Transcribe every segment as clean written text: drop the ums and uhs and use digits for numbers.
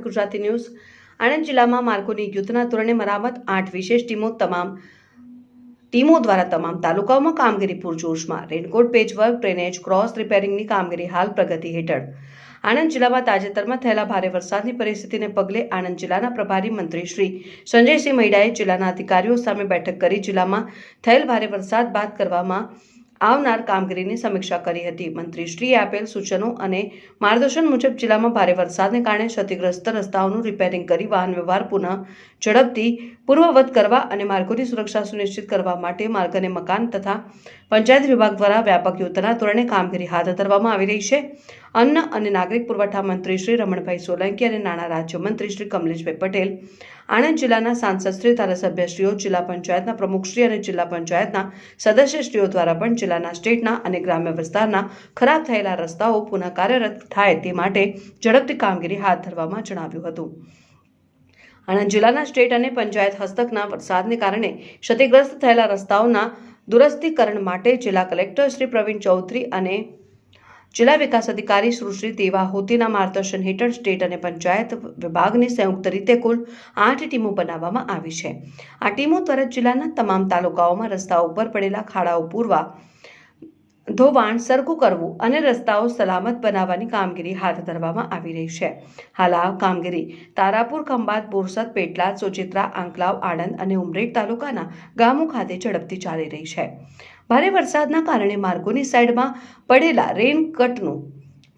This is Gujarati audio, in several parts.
પાટવી ગુજરાતી ન્યૂઝ આણંદ જિલ્લામાં માર્ગોની યુદ્ધના ધોરણે મરામત 8 વિશેષ ટીમો દ્વારા તમામ તાલુકાઓમાં કામગીરી પૂરજોશમાં રેનકોટ પેચવર્ક ડ્રેનેજ ક્રોસ રિપેરિંગની કામગીરી હાલ પ્રગતિ હેઠળ આણંદ જિલ્લામાં તાજેતરમાં થયેલા ભારે વરસાદની પરિસ્થિતિને પગલે આણંદ જિલ્લાના પ્રભારી મંત્રી શ્રી સંજયસિંહ મૈડાએ જિલ્લાના અધિકારીઓ સામે બેઠક કરી જિલ્લામાં થયેલ ભારે વરસાદ બાદ કરવામાં આવનાર કામગીરીની સમીક્ષા કરી હતી। મંત્રીશ્રીએ આપેલ સૂચનો અને માર્ગદર્શન મુજબ જિલ્લામાં ભારે વરસાદને કારણે ક્ષતિગ્રસ્ત રસ્તાઓનું રિપેરિંગ કરી વાહન વ્યવહાર પુનઃ ઝડપથી પૂર્વવત કરવા અને માર્ગોની સુરક્ષા સુનિશ્ચિત કરવા માટે માર્ગ અને મકાન તથા પંચાયત વિભાગ દ્વારા વ્યાપક યુદ્ધના ધોરણે કામગીરી હાથ ધરવામાં આવી રહી છે। અન્ન અને નાગરિક પુરવઠા મંત્રી શ્રી રમણભાઈ સોલંકી અને નાણાં રાજ્યમંત્રી શ્રી કમલેશભાઈ પટેલ, આણંદ જિલ્લાના સાંસદશ્રી, ધારાસભ્યશ્રીઓ, જિલ્લા પંચાયતના પ્રમુખશ્રી અને જિલ્લા પંચાયતના સદસ્યશ્રીઓ દ્વારા પણ જિલ્લાના સ્ટેટના અને ગ્રામ્ય વિસ્તારના ખરાબ થયેલા રસ્તાઓ પુનઃ કાર્યરત થાય તે માટે ઝડપથી કામગીરી હાથ ધરવામાં જણાવ્યું હતું। આણંદ જિલ્લાના સ્ટેટ અને પંચાયત હસ્તકના વરસાદને કારણે ક્ષતિગ્રસ્ત થયેલા રસ્તાઓના દુરસ્તીકરણ માટે જિલ્લા કલેક્ટર શ્રી પ્રવીણ ચૌધરી અને જિલ્લા વિકાસ અધિકારી સુશ્રી દેવા હોતીના માર્ગદર્શન હેઠળ સ્ટેટ અને પંચાયત વિભાગની સંયુક્ત રીતે કુલ 8 ટીમો બનાવવામાં આવી છે। આ ટીમો દ્વારા જિલ્લાના તમામ તાલુકાઓમાં રસ્તાઓ ઉપર પડેલા ખાડાઓ પૂરવા, ધોવાણ સરખું કરવું અને રસ્તાઓ સલામત બનાવવાની કામગીરી હાથ ધરવામાં આવી રહી છે। હાલ આ કામગીરી તારાપુર, ખંભાત, બોરસદ, પેટલાદ, સોજિત્રા, આંકલાવ, આણંદ અને ઉમરેઠ તાલુકાના ગામો ખાતે ઝડપથી ચાલી રહી છે। ભારે વરસાદના કારણે માર્ગોની સાઈડમાં પડેલા રેનકટનું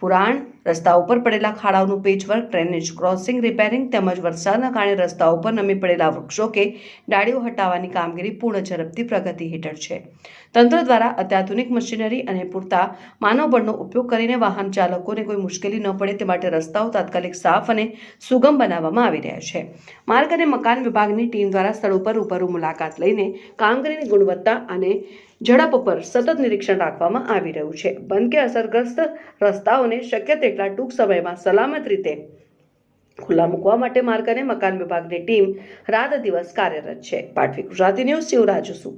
પુરાણ, રસ્તા ઉપર પડેલા ખાડાઓનું પેચવર્ક, ડ્રેનેજ ક્રોસિંગ રિપેરિંગ તેમજ વરસાદના કારણે રસ્તા ઉપર નમી પડેલા વૃક્ષો કે ડાળીઓ હટાવવાની કામગીરી પૂર્ણ ઝડપથી પ્રગતિ હેઠળ છે। તંત્ર દ્વારા અત્યાધુનિક મશીનરી અને પૂરતા માનવબળનો ઉપયોગ કરીને વાહન ચાલકોને કોઈ મુશ્કેલી ન પડે તે માટે રસ્તાઓ તાત્કાલિક સાફ અને સુગમ બનાવવામાં આવી રહ્યા છે। માર્ગ અને મકાન વિભાગની ટીમ દ્વારા સ્થળ ઉપર રૂબરૂ મુલાકાત લઈને કામગીરીની ગુણવત્તા અને ઝડપ પર સતત નિરીક્ષણ રાખવામાં આવી રહ્યું છે। બંધ કે અસરગ્રસ્ત રસ્તાઓને શક્ય તેટલા ટૂંક સમયમાં સલામત રીતે ખુલ્લા મૂકવા માટે માર્ગ અને મકાન વિભાગની ટીમ રાત દિવસ કાર્યરત છે। પાટવી ગુજરાતી ન્યૂઝ શિવરાજ સુ।